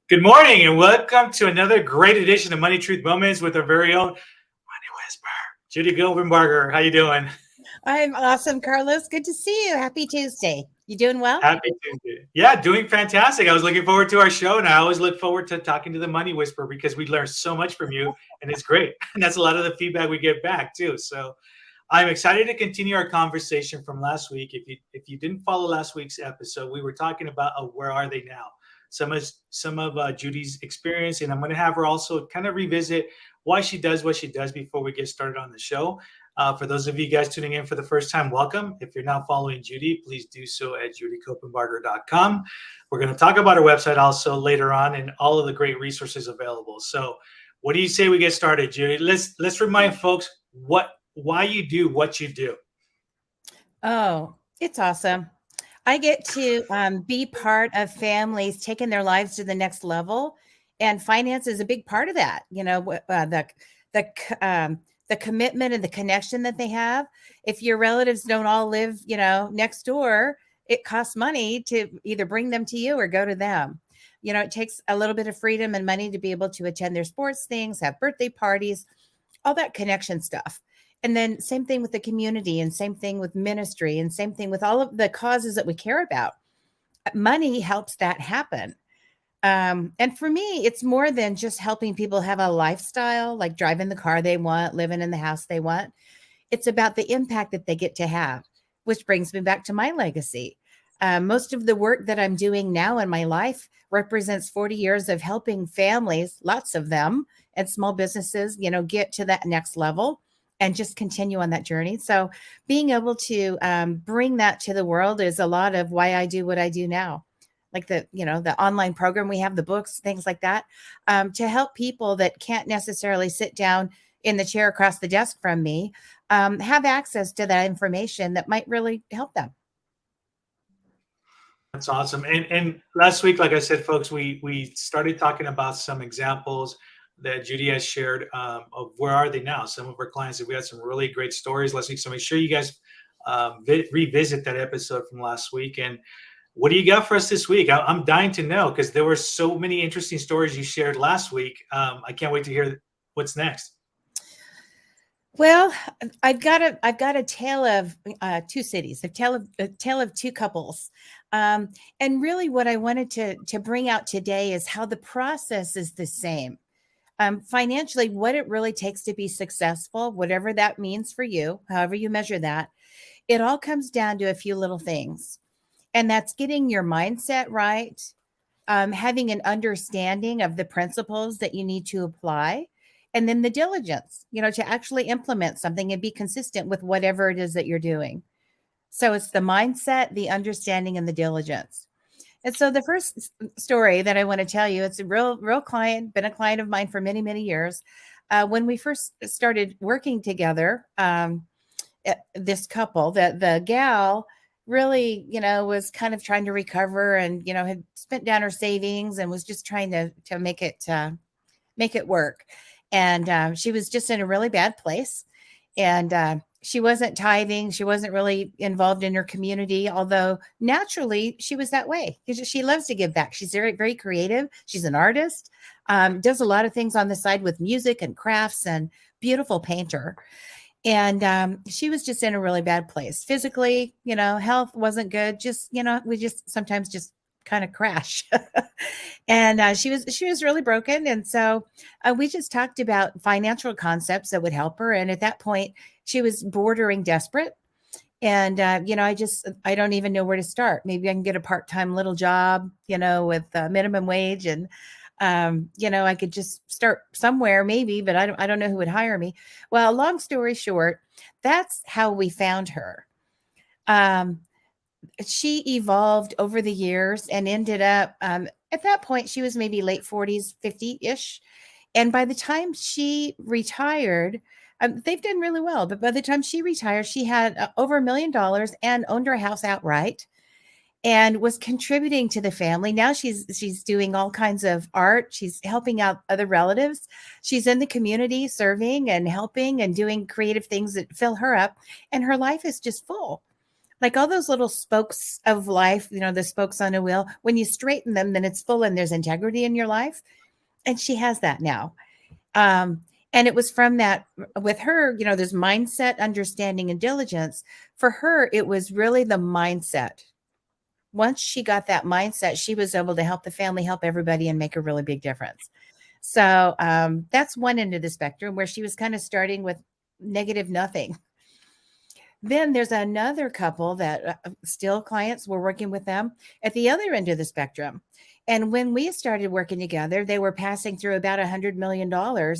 Good morning and welcome to another great edition of Money Truth Moments with our very own Money Whisperer, Judy Copenbarger. How you doing? I'm awesome, Carlos. Good to see you. Happy Tuesday. You doing well? Happy Tuesday. Yeah, doing fantastic. I was looking forward to our show, and I always look forward to talking to the Money Whisperer because we learn so much from you, and it's great. And that's a lot of the feedback we get back too. So I'm excited to continue our conversation from last week. If you didn't follow last week's episode, we were talking about where are they now? Some of Judy's experience, and I'm going to have her also kind of revisit why she does what she does before we get started on the show. For those of you guys tuning in for the first time, welcome. If you're now following Judy, please do so at judycopenbarger.com. We're going to talk about our website also later on and all of the great resources available. So, what do you say we get started, Judy? Let's remind folks why you do what you do. Oh, it's awesome. I get to be part of families taking their lives to the next level, and finance is a big part of that. The commitment and the connection that they have. If your relatives don't all live, next door, it costs money to either bring them to you or go to them. It takes a little bit of freedom and money to be able to attend their sports things, have birthday parties, all that connection stuff. And then same thing with the community and same thing with ministry and same thing with all of the causes that we care about. Money helps that happen. And for me, it's more than just helping people have a lifestyle, like driving the car they want, living in the house they want. It's about the impact that they get to have, which brings me back to my legacy. Most of the work that I'm doing now in my life represents 40 years of helping families, lots of them, and small businesses, get to that next level and just continue on that journey. So being able to bring that to the world is a lot of why I do what I do now. Like the online program we have, the books, things like that, to help people that can't necessarily sit down in the chair across the desk from me, have access to that information that might really help them. That's awesome. And last week, like I said, folks, we started talking about some examples that Judy has shared of where are they now. Some of our clients, we had some really great stories last week. So make sure you guys revisit that episode from last week. And what do you got for us this week? I'm dying to know because there were so many interesting stories you shared last week. I can't wait to hear what's next. Well, I've got a tale of two cities, a tale of two couples, and really what I wanted to bring out today is how the process is the same. Financially, what it really takes to be successful, whatever that means for you, however you measure that, it all comes down to a few little things, and that's getting your mindset right, having an understanding of the principles that you need to apply, and then the diligence, to actually implement something and be consistent with whatever it is that you're doing. So it's the mindset, the understanding, and the diligence. And so the first story that I want to tell you, it's a real client, been a client of mine for many, many years. When we first started working together, this couple, the gal really, was kind of trying to recover and, had spent down her savings and was just trying to make it work. And she was just in a really bad place. And she wasn't tithing. She wasn't really involved in her community, although naturally she was that way because she loves to give back. She's very, very creative. She's an artist, does a lot of things on the side with music and crafts, and beautiful painter. And she was just in a really bad place physically. Health wasn't good. Just, we just sometimes just kind of crash. And she was really broken. And so we just talked about financial concepts that would help her. And at that point, she was bordering desperate. And I don't even know where to start. Maybe I can get a part-time little job, with minimum wage, and I could just start somewhere maybe, but I don't know who would hire me. Well, long story short, that's how we found her. Um, she evolved over the years and ended up, at that point, she was maybe late 40s, 50-ish. And by the time she retired, they've done really well. But by the time she retired, she had over $1 million and owned her house outright and was contributing to the family. Now she's doing all kinds of art. She's helping out other relatives. She's in the community serving and helping and doing creative things that fill her up. And her life is just full. Like all those little spokes of life, the spokes on a wheel, when you straighten them, then it's full and there's integrity in your life. And she has that now. Um, and it was from that with her, there's mindset, understanding, and diligence. For her, it was really the mindset. Once she got that mindset, she was able to help the family, help everybody, and make a really big difference. So that's one end of the spectrum where she was kind of starting with negative nothing. Then there's another couple that still clients were working with them at the other end of the spectrum. And when we started working together, they were passing through about $100 million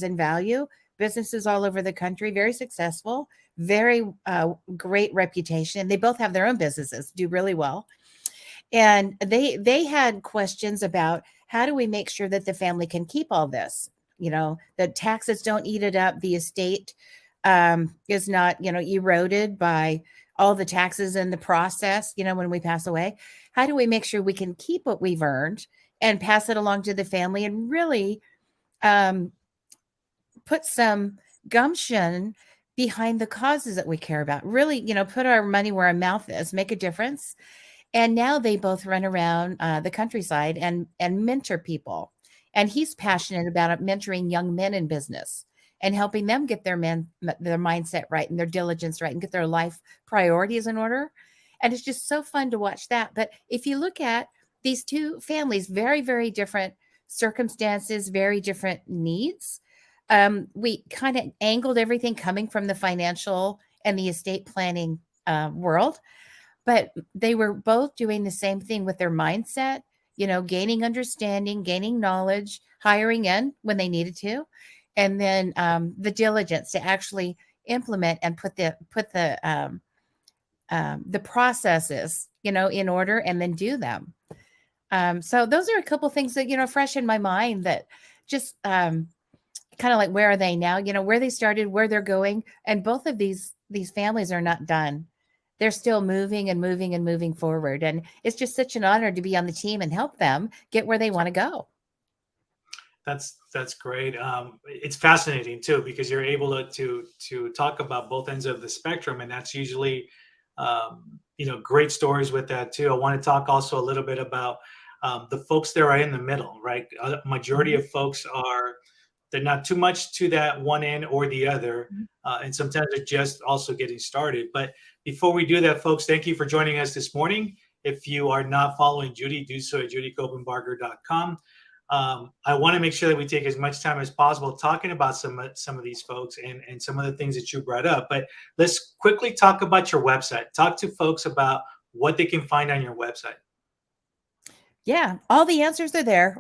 in value, businesses all over the country, very successful, very great reputation. They both have their own businesses, do really well. And they had questions about how do we make sure that the family can keep all this? The taxes don't eat it up. The estate is not, eroded by all the taxes in the process, when we pass away. How do we make sure we can keep what we've earned and pass it along to the family and really put some gumption behind the causes that we care about? Really, put our money where our mouth is, make a difference. And now they both run around the countryside and mentor people. And he's passionate about mentoring young men in business and helping them get their mindset right and their diligence right and get their life priorities in order. And it's just so fun to watch that. But if you look at these two families, very, very different circumstances, very different needs. We kind of angled everything coming from the financial and the estate planning world. But they were both doing the same thing with their mindset, gaining understanding, gaining knowledge, hiring in when they needed to, and then the diligence to actually implement and put the processes, in order and then do them. So those are a couple things that, fresh in my mind that just kind of like, where are they now? Where they started, where they're going. And both of these families are not done. They're still moving and moving and moving forward. And it's just such an honor to be on the team and help them get where they want to go. That's great. It's fascinating too because you're able to talk about both ends of the spectrum, and that's usually great stories with that too. I want to talk also a little bit about the folks that are in the middle, right? Majority of folks they're not too much to that one end or the other, and sometimes they're just also getting started. But before we do that, folks, thank you for joining us this morning. If you are not following Judy, do so at judycopenbarger.com. I want to make sure that we take as much time as possible talking about some of these folks and some of the things that you brought up. But let's quickly talk about your website. Talk to folks about what they can find on your website. Yeah, all the answers are there.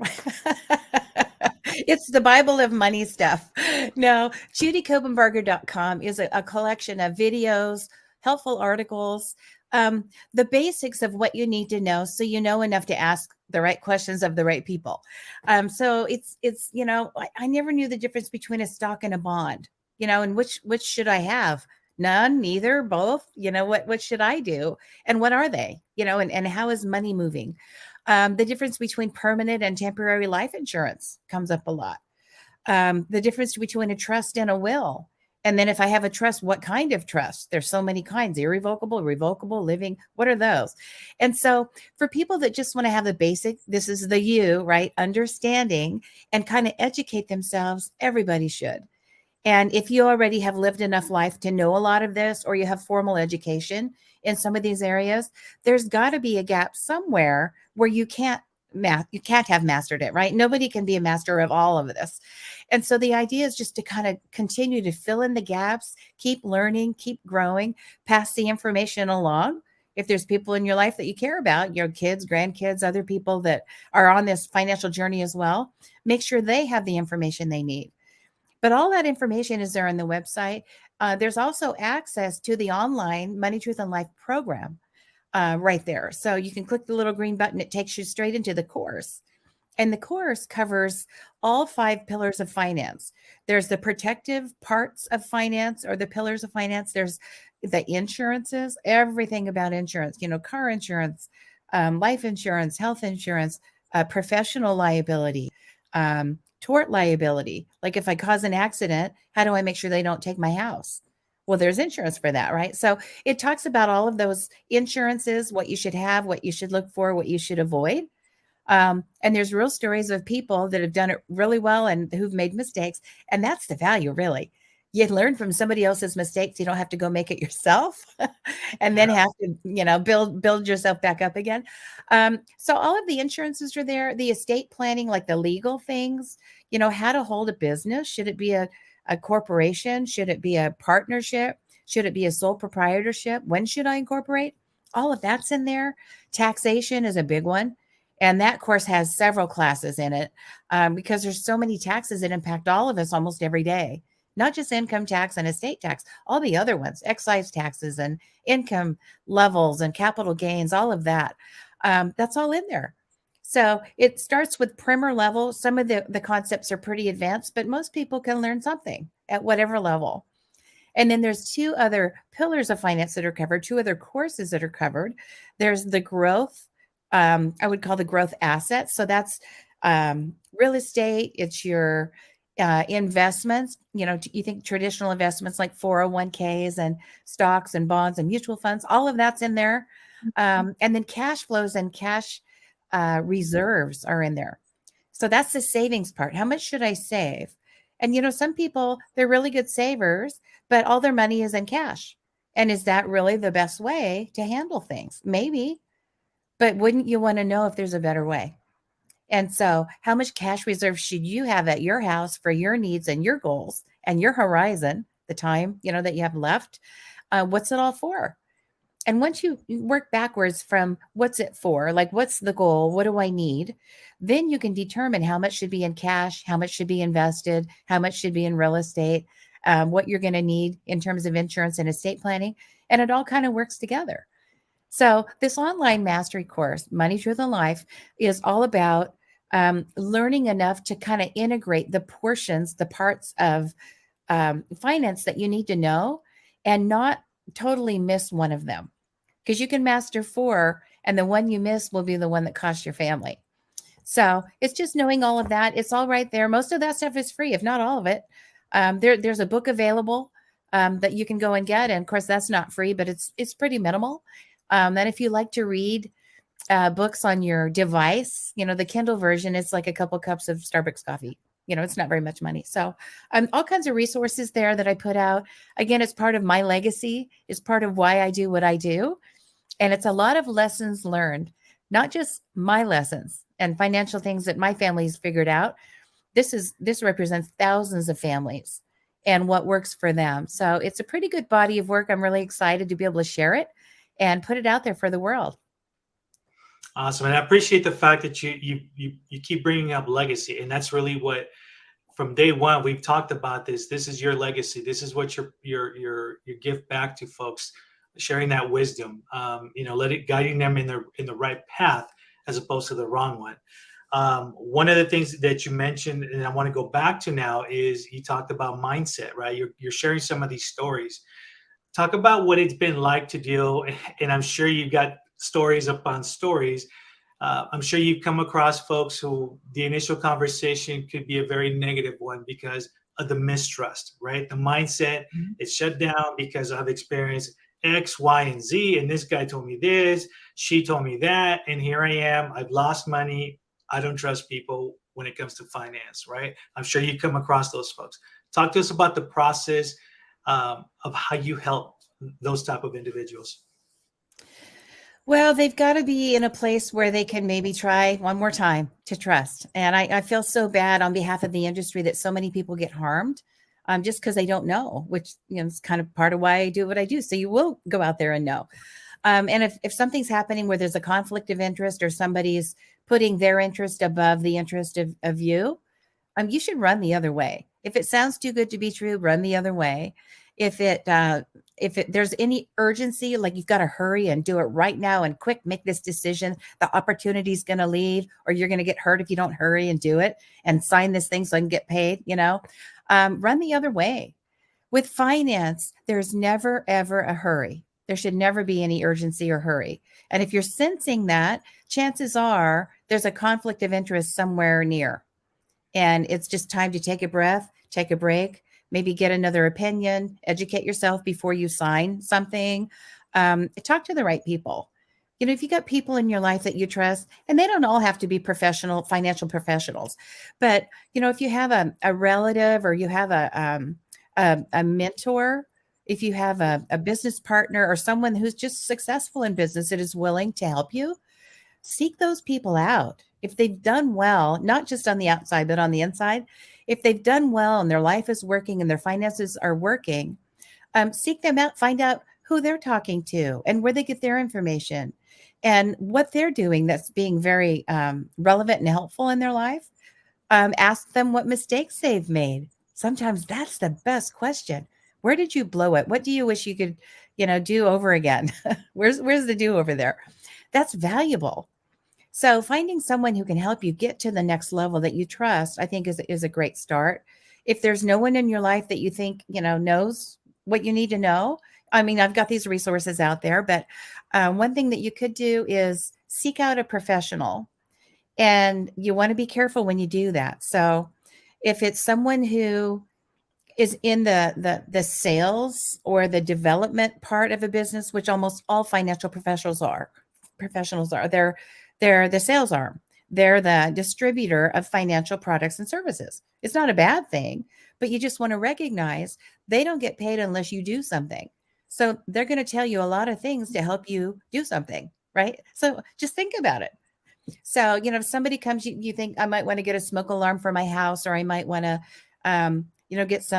It's the Bible of money stuff. No, judycopenbarger.com is a collection of videos, helpful articles, the basics of what you need to know so you know enough to ask the right questions of the right people. So it's I never knew the difference between a stock and a bond, and which should I have? None, neither, both. What should I do? And what are they? And how is money moving? The difference between permanent and temporary life insurance comes up a lot. The difference between a trust and a will. And then if I have a trust, what kind of trust? There's so many kinds: irrevocable, revocable, living. What are those? And so for people that just want to have the basic, this is the you, right? Understanding and kind of educate themselves, everybody should. And if you already have lived enough life to know a lot of this, or you have formal education in some of these areas, there's got to be a gap somewhere where you can't have mastered it, right? Nobody can be a master of all of this. And so the idea is just to kind of continue to fill in the gaps, keep learning, keep growing, pass the information along. If there's people in your life that you care about, your kids, grandkids, other people that are on this financial journey as well, make sure they have the information they need. But all that information is there on the website. There's also access to the online Money, Truth, and Life program right there. So you can click the little green button. It takes you straight into the course. And the course covers all 5 pillars of finance. There's the protective parts of finance, or the pillars of finance. There's the insurances, everything about insurance, car insurance, life insurance, health insurance, professional liability, tort liability. Like if I cause an accident, how do I make sure they don't take my house? Well, there's insurance for that, right? So it talks about all of those insurances, what you should have, what you should look for, what you should avoid. And there's real stories of people that have done it really well and who've made mistakes. And that's the value, really. You learn from somebody else's mistakes. You don't have to go make it yourself and then have to, build yourself back up again. So all of the insurances are there, the estate planning, like the legal things, how to hold a business. Should it be a corporation? Should it be a partnership? Should it be a sole proprietorship? When should I incorporate? All of that's in there. Taxation is a big one. And that course has several classes in it because there's so many taxes that impact all of us almost every day, not just income tax and estate tax, all the other ones, excise taxes and income levels and capital gains, all of that. That's all in there. So it starts with primer level. Some of the concepts are pretty advanced, but most people can learn something at whatever level. And then there's two other pillars of finance that are covered, two other courses that are covered. There's the growth. I would call the growth assets. So that's real estate. It's your investments. You think traditional investments like 401ks and stocks and bonds and mutual funds, all of that's in there. And then cash flows and cash reserves are in there. So that's the savings part. How much should I save? And some people, they're really good savers, but all their money is in cash. And is that really the best way to handle things? Maybe. But wouldn't you want to know if there's a better way? And so how much cash reserve should you have at your house for your needs and your goals and your horizon, the time, that you have left? What's it all for? And once you work backwards from what's it for, like what's the goal? What do I need? Then you can determine how much should be in cash, how much should be invested, how much should be in real estate, what you're going to need in terms of insurance and estate planning. And it all kind of works together. So this online mastery course, Money, Truth, and Life, is all about learning enough to kind of integrate the portions, the parts of finance that you need to know and not totally miss one of them. Because you can master 4 and the one you miss will be the one that costs your family. So it's just knowing all of that. It's all right there. Most of that stuff is free, if not all of it. There's a book available that you can go and get. And of course, that's not free, but it's pretty minimal. And if you like to read books on your device, the Kindle version is like a couple cups of Starbucks coffee. It's not very much money. So all kinds of resources there that I put out. Again, it's part of my legacy. It's part of why I do what I do. And it's a lot of lessons learned, not just my lessons and financial things that my family's figured out. This represents thousands of families and what works for them. So it's a pretty good body of work. I'm really excited to be able to share it and put it out there for the world. Awesome. And I appreciate the fact that you keep bringing up legacy. And that's really what, from day one, we've talked about this. This is your legacy. This is what your gift back to folks, sharing that wisdom, guiding them in the right path as opposed to the wrong one. One of the things that you mentioned, and I want to go back to now, is you talked about mindset, right? You're sharing some of these stories. Talk about what it's been like to deal, and I'm sure you've got stories upon stories. I'm sure you've come across folks who the initial conversation could be a very negative one because of the mistrust, right? The mindset is shut down because I've experienced X, Y, and Z, and this guy told me this, she told me that, and here I am. I've lost money. I don't trust people when it comes to finance, right? I'm sure you come across those folks. Talk to us about the process of how you help those type of individuals. Well, they've got to be in a place where they can maybe try one more time to trust. And I feel so bad on behalf of the industry that so many people get harmed just because they don't know, which is kind of part of why I do what I do. So you will go out there and know. And if something's happening where there's a conflict of interest or somebody's putting their interest above the interest of you, you should run the other way. If it sounds too good to be true, run the other way. If there's any urgency, like you've got to hurry and do it right now and quick, make this decision, the opportunity is going to leave, or you're going to get hurt if you don't hurry and do it and sign this thing so I can get paid, run the other way. With finance, there's never, ever a hurry. There should never be any urgency or hurry. And if you're sensing that, chances are there's a conflict of interest somewhere near. And it's just time to take a breath, take a break, maybe get another opinion, educate yourself before you sign something. Talk to the right people. If you got people in your life that you trust, and they don't all have to be professional financial professionals, but if you have a relative, or you have a mentor, if you have a business partner, or someone who's just successful in business that is willing to help you, seek those people out. If they've done well, not just on the outside, but on the inside, if they've done well and their life is working and their finances are working, seek them out, find out who they're talking to and where they get their information and what they're doing that's being very relevant and helpful in their life. Ask them what mistakes they've made. Sometimes that's the best question. Where did you blow it? What do you wish you could, do over again? Where's the do over there? That's valuable. So finding someone who can help you get to the next level that you trust, I think is a great start. If there's no one in your life that you think, knows what you need to know, I mean, I've got these resources out there, but one thing that you could do is seek out a professional, and you want to be careful when you do that. So if it's someone who is in the sales or the development part of a business, which almost all financial professionals are, they're the sales arm. They're the distributor of financial products and services. It's not a bad thing, but you just want to recognize they don't get paid unless you do something. So they're going to tell you a lot of things to help you do something, right? So just think about it. So, if somebody comes, you think I might want to get a smoke alarm for my house, or I might want to, get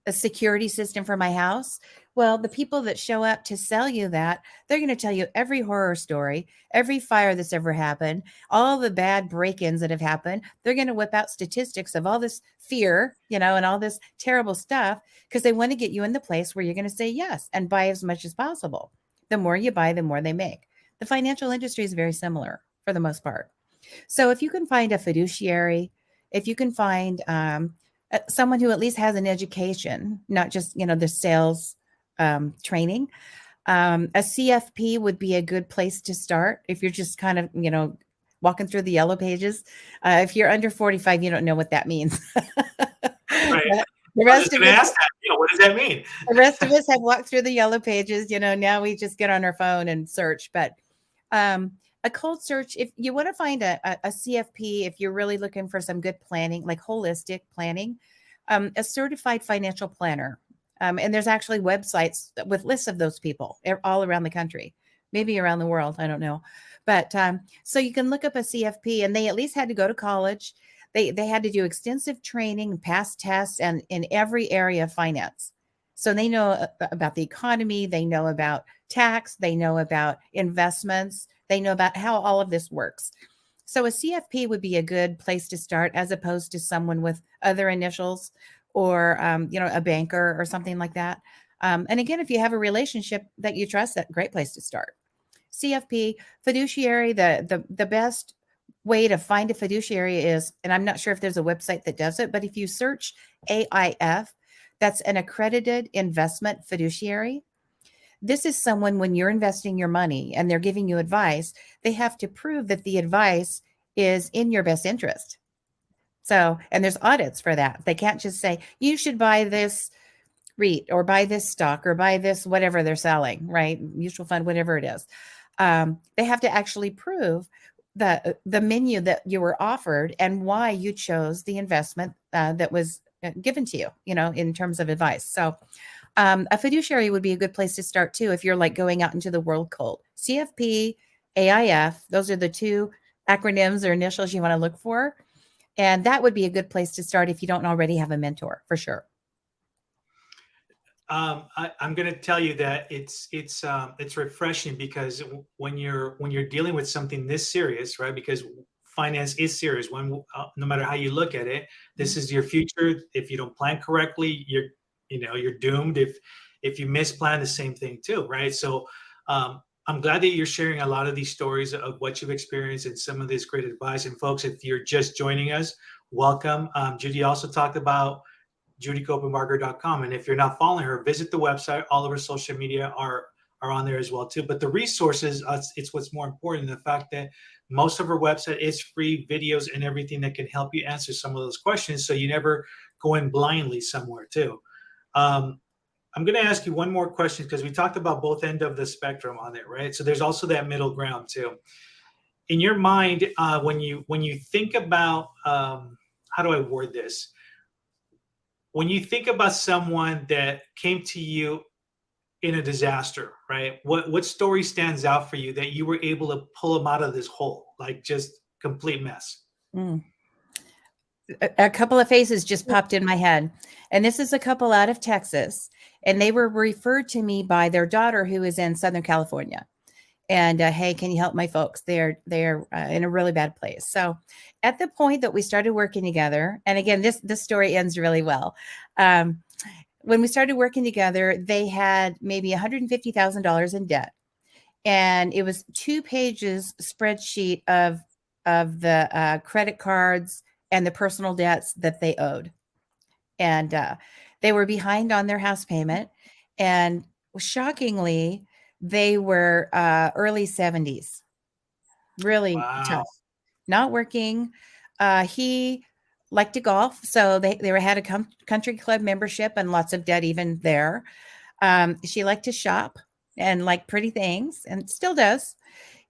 a security system for my house. Well, the people that show up to sell you that, they're going to tell you every horror story, every fire that's ever happened, all the bad break-ins that have happened. They're going to whip out statistics of all this fear, and all this terrible stuff, because they want to get you in the place where you're going to say yes and buy as much as possible. The more you buy, the more they make. The financial industry is very similar for the most part. So if you can find a fiduciary, if you can find someone who at least has an education, not just, the sales training, a CFP would be a good place to start if you're just kind of, walking through the yellow pages. If you're under 45, you don't know what that means. Right. The I was rest just of going to us, ask that. What does that mean? the rest of us have walked through the yellow pages. Now we just get on our phone and search. But a cold search, if you want to find a CFP, if you're really looking for some good planning, like holistic planning, a certified financial planner. And there's actually websites with lists of those people all around the country, maybe around the world. I don't know. But so you can look up a CFP, and they at least had to go to college. They had to do extensive training, pass tests, and in every area of finance. So they know about the economy. They know about tax. They know about investments. They know about how all of this works. So a CFP would be a good place to start, as opposed to someone with other initials, or a banker or something like that. And again, if you have a relationship that you trust, that's a great place to start. CFP, fiduciary, the best way to find a fiduciary is, and I'm not sure if there's a website that does it, but if you search AIF, that's an accredited investment fiduciary. This is someone, when you're investing your money and they're giving you advice, they have to prove that the advice is in your best interest. So, and there's audits for that. They can't just say, you should buy this REIT or buy this stock or buy this, whatever they're selling, right? Mutual fund, whatever it is. They have to actually prove the menu that you were offered and why you chose the investment that was given to you, in terms of advice. So a fiduciary would be a good place to start too, if you're like going out into the world cold. CFP, AIF, those are the two acronyms or initials you want to look for. And that would be a good place to start if you don't already have a mentor, for sure. I'm going to tell you that it's refreshing, because when you're dealing with something this serious, right? Because finance is serious. No matter how you look at it, this is your future. If you don't plan correctly, you're doomed. If you misplan, the same thing too, right? So I'm glad that you're sharing a lot of these stories of what you've experienced and some of this great advice. And folks, if you're just joining us, welcome. Judy also talked about JudyCopenbarger.com. And if you're not following her, visit the website. All of her social media are on there as well too. But the resources, it's what's more important. The fact that most of her website is free videos and everything that can help you answer some of those questions, so you never going blindly somewhere too. I'm going to ask you one more question because we talked about both end of the spectrum on it, right? So there's also that middle ground too. In your mind, when you think about how do I word this? When you think about someone that came to you in a disaster, right? What story stands out for you that you were able to pull them out of this hole, like just complete mess? Mm. A couple of faces just popped in my head. And this is a couple out of Texas. And they were referred to me by their daughter who is in Southern California. And hey, can you help my folks? They're in a really bad place. So at the point that we started working together, and again, this story ends really well. When we started working together, they had maybe $150,000 in debt, and it was 2 pages spreadsheet of the credit cards and the personal debts that they owed, and they were behind on their house payment, and shockingly, they were early 70s, really Wow. tough, not working. He liked to golf, so they had a country club membership and lots of debt even there. She liked to shop and like pretty things, and still does.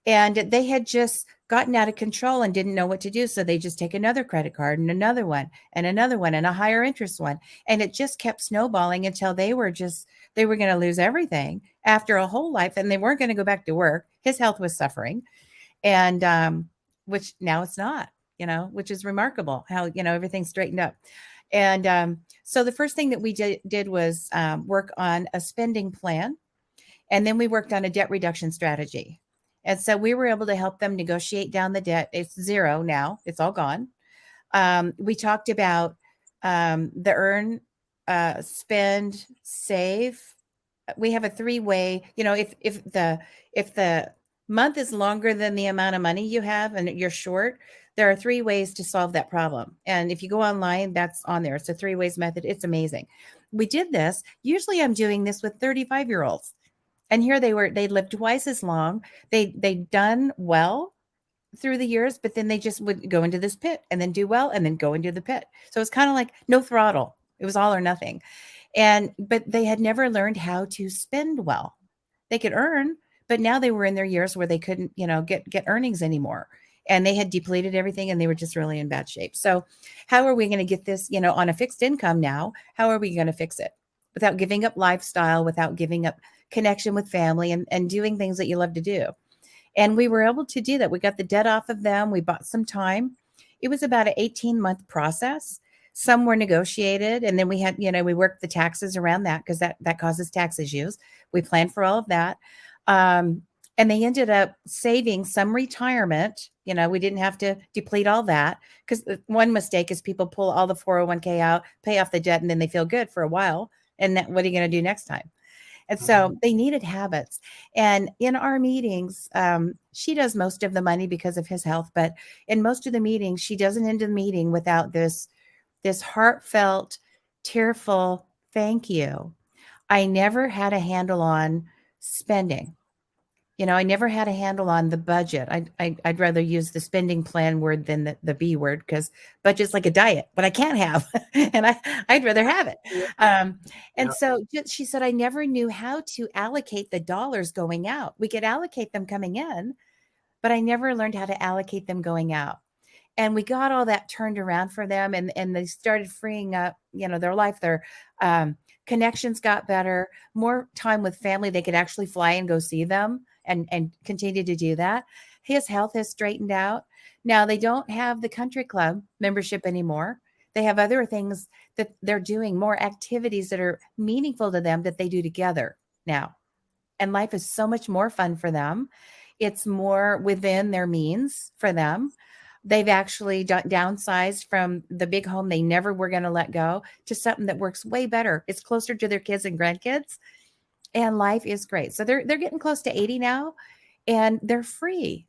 And they had just gotten out of control and didn't know what to do. So they just take another credit card and another one and another one and a higher interest one. And it just kept snowballing until they were going to lose everything after a whole life, and they weren't going to go back to work. His health was suffering. And which now it's not, which is remarkable how, everything straightened up. And so the first thing that we did was work on a spending plan. And then we worked on a debt reduction strategy. And so we were able to help them negotiate down the debt. It's zero now, it's all gone. We talked about the earn, spend, save. We have a 3-way, if the month is longer than the amount of money you have and you're short, there are 3 ways to solve that problem. And if you go online, that's on there. It's a 3 ways method. It's amazing. We did this. Usually I'm doing this with 35-year-olds. And here they lived twice as long. They'd done well through the years, but then they just would go into this pit and then do well and then go into the pit. So it's kind of like no throttle. It was all or nothing. But they had never learned how to spend well. They could earn, but now they were in their years where they couldn't, get earnings anymore. And they had depleted everything and they were just really in bad shape. So how are we going to get this, on a fixed income now? How are we going to fix it without giving up lifestyle, without giving up connection with family and doing things that you love to do? And we were able to do that. We got the debt off of them. We bought some time. It was about an 18-month process. Some were negotiated. And then we had, we worked the taxes around that because that causes tax issues. We planned for all of that. And they ended up saving some retirement. We didn't have to deplete all that, because one mistake is people pull all the 401k out, pay off the debt, and then they feel good for a while. And what are you going to do next time? And so they needed habits. And in our meetings, she does most of the money because of his health. But in most of the meetings, she doesn't end the meeting without this heartfelt, tearful thank you. I never had a handle on spending. I never had a handle on the budget. I'd rather use the spending plan word than the B word, because budget's like a diet, but I can't have, and I'd rather have it. And Yeah. so she said, I never knew how to allocate the dollars going out. We could allocate them coming in, but I never learned how to allocate them going out. And we got all that turned around for them, and they started freeing up, their life. Their connections got better, more time with family. They could actually fly and go see them and continue to do that. His health has straightened out. Now they don't have the country club membership anymore. They have other things that they're doing, more activities that are meaningful to them that they do together now. And life is so much more fun for them. It's more within their means for them. They've actually downsized from the big home they never were going to let go to something that works way better. It's closer to their kids and grandkids, and life is great. So they're getting close to 80 now, and they're free.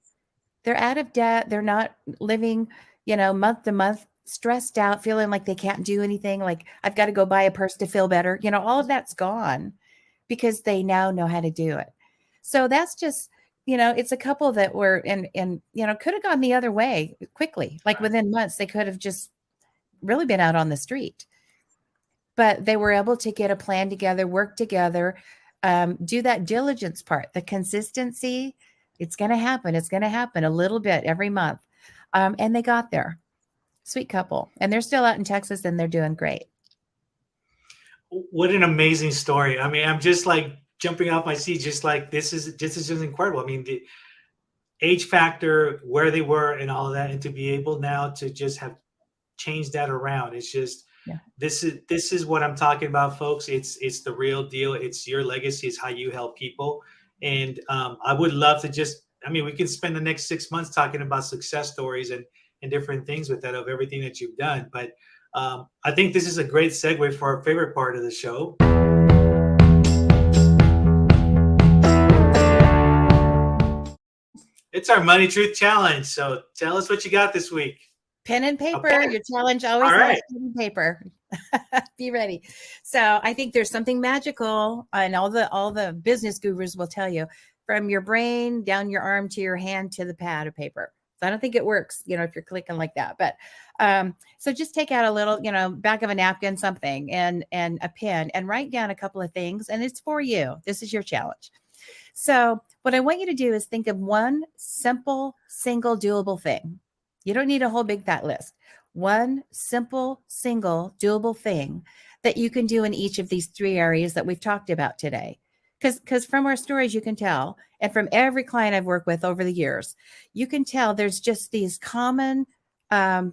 They're out of debt. They're not living, month to month, stressed out, feeling like they can't do anything. Like, I've got to go buy a purse to feel better. All of that's gone because they now know how to do it. So that's just, it's a couple that were and could have gone the other way quickly. Like within months, they could have just really been out on the street. but they were able to get a plan together, work together, do that diligence part, the consistency. It's going to happen. It's going to happen a little bit every month. And they got there. Sweet couple. And they're still out in Texas and they're doing great. What an amazing story. I mean, I'm just like jumping off my seat, just like this is just incredible. I mean, the age factor, where they were, and all of that, and to be able now to just have changed that around. It's just Yeah. this is what I'm talking about, folks. It's the real deal. It's your legacy. It's how you help people. And I would love to just. I mean, we can spend the next 6 months talking about success stories and different things with that of everything that you've done. But I think this is a great segue for our favorite part of the show. It's our Money Truth Challenge. So tell us what you got this week. Pen and paper. Okay. Your challenge always All has right. pen and paper. Be ready. So I think there's something magical, and all the business gurus will tell you, from your brain down your arm to your hand to the pad of paper. So I don't think it works, if you're clicking like that. But so just take out a little, back of a napkin, something, and a pen, and write down a couple of things. And it's for you. This is your challenge. So what I want you to do is think of one simple, single, doable thing. You don't need a whole big fat list. One simple, single, doable thing that you can do in each of these 3 areas that we've talked about today. Because from our stories, you can tell, and from every client I've worked with over the years, you can tell there's just these commonalities,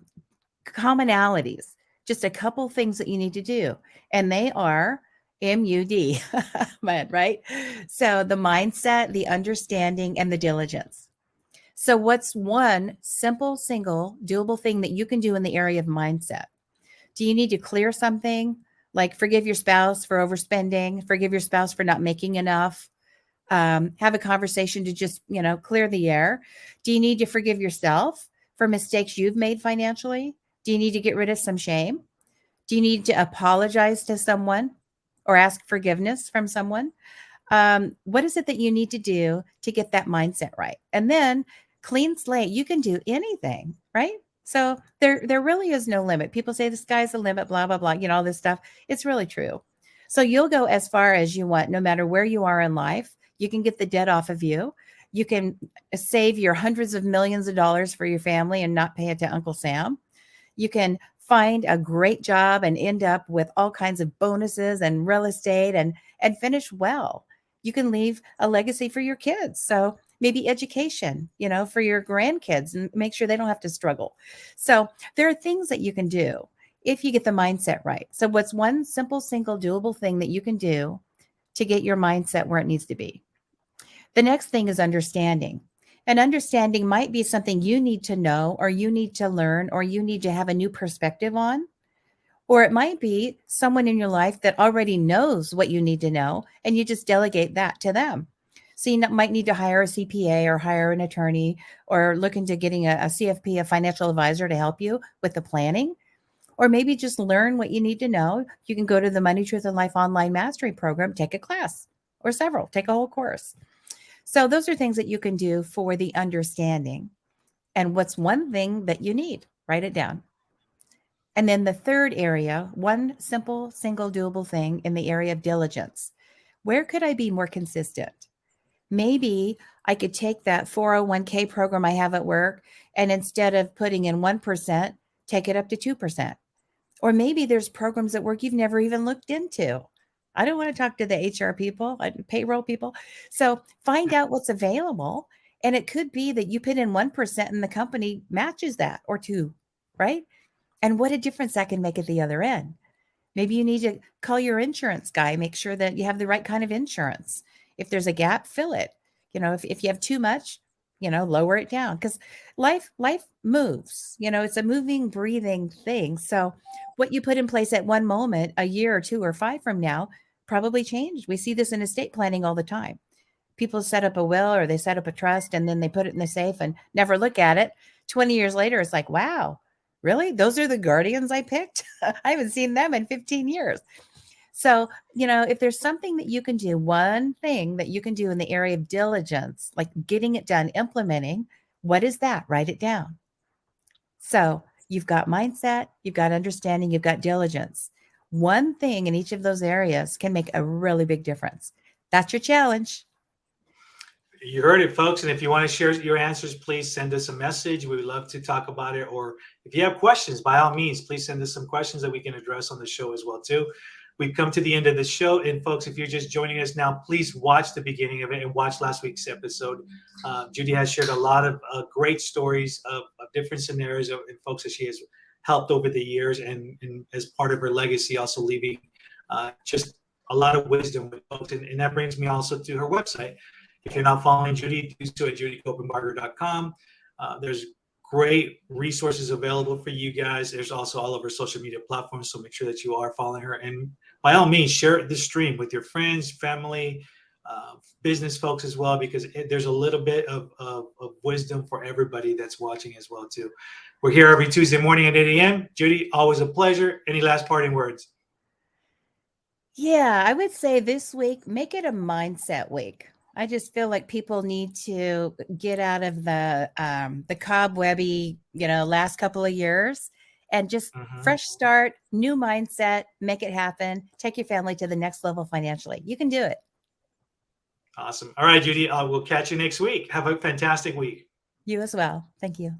just a couple things that you need to do. And they are MUD, right? So the mindset, the understanding, and the diligence. So what's one simple, single, doable thing that you can do in the area of mindset? Do you need to clear something? Like forgive your spouse for overspending, forgive your spouse for not making enough, have a conversation to just, clear the air. Do you need to forgive yourself for mistakes you've made financially? Do you need to get rid of some shame? Do you need to apologize to someone or ask forgiveness from someone? What is it that you need to do to get that mindset right? And then clean slate, you can do anything, right? So there really is no limit. People say the sky's the limit, blah, blah, blah, all this stuff. It's really true. So you'll go as far as you want, no matter where you are in life. You can get the debt off of you. You can save your hundreds of millions of dollars for your family and not pay it to Uncle Sam. You can find a great job and end up with all kinds of bonuses and real estate and finish well. You can leave a legacy for your kids. So maybe education, for your grandkids, and make sure they don't have to struggle. So there are things that you can do if you get the mindset right. So what's one simple, single, doable thing that you can do to get your mindset where it needs to be? The next thing is understanding. And understanding might be something you need to know, or you need to learn, or you need to have a new perspective on. Or it might be someone in your life that already knows what you need to know, and you just delegate that to them. So you might need to hire a CPA or hire an attorney, or look into getting a CFP, a financial advisor, to help you with the planning. Or maybe just learn what you need to know. You can go to the Money, Truth, and Life online mastery program, take a class or several, take a whole course. So those are things that you can do for the understanding. And what's one thing that you need? Write it down. And then the third area, one simple, single, doable thing in the area of diligence. Where could I be more consistent? Maybe I could take that 401k program I have at work, and instead of putting in 1%, take it up to 2%. Or maybe there's programs at work you've never even looked into. I don't want to talk to the HR people, payroll people. So find out what's available. And it could be that you put in 1% and the company matches that, or 2, right? And what a difference that can make at the other end. Maybe you need to call your insurance guy, make sure that you have the right kind of insurance. If there's a gap, fill it. If you have too much, lower it down, because life moves. It's a moving, breathing thing. So what you put in place at one moment, a year or 2 or 5 from now, probably changed. We see this in estate planning all the time. People set up a will, or they set up a trust, and then they put it in the safe and never look at it. 20 years later, it's like, wow, really? Those are the guardians I picked? I haven't seen them in 15 years. So, if there's something that you can do, one thing that you can do in the area of diligence, like getting it done, implementing, what is that? Write it down. So you've got mindset, you've got understanding, you've got diligence. one thing in each of those areas can make a really big difference. That's your challenge. You heard it, folks. And if you want to share your answers, please send us a message. We would love to talk about it. Or if you have questions, by all means, please send us some questions that we can address on the show as well, too. We've come to the end of the show. And folks, if you're just joining us now, please watch the beginning of it and watch last week's episode. Judy has shared a lot of great stories of different scenarios and folks that she has helped over the years, and as part of her legacy, also leaving just a lot of wisdom with folks. And that brings me also to her website. If you're not following Judy, do so at judycopenbarger.com. There's great resources available for you guys. There's also all of her social media platforms, so make sure that you are following her. And by all means, share this stream with your friends, family, business folks as well, because there's a little bit of wisdom for everybody that's watching as well, too. We're here every Tuesday morning at 8 a.m. Judy, always a pleasure. Any last parting words? Yeah, I would say this week, make it a mindset week. I just feel like people need to get out of the cobwebby, last couple of years, and just fresh start, new mindset, make it happen. Take your family to the next level financially. You can do it. Awesome. All right, Judy, we'll catch you next week. Have a fantastic week. You as well. Thank you.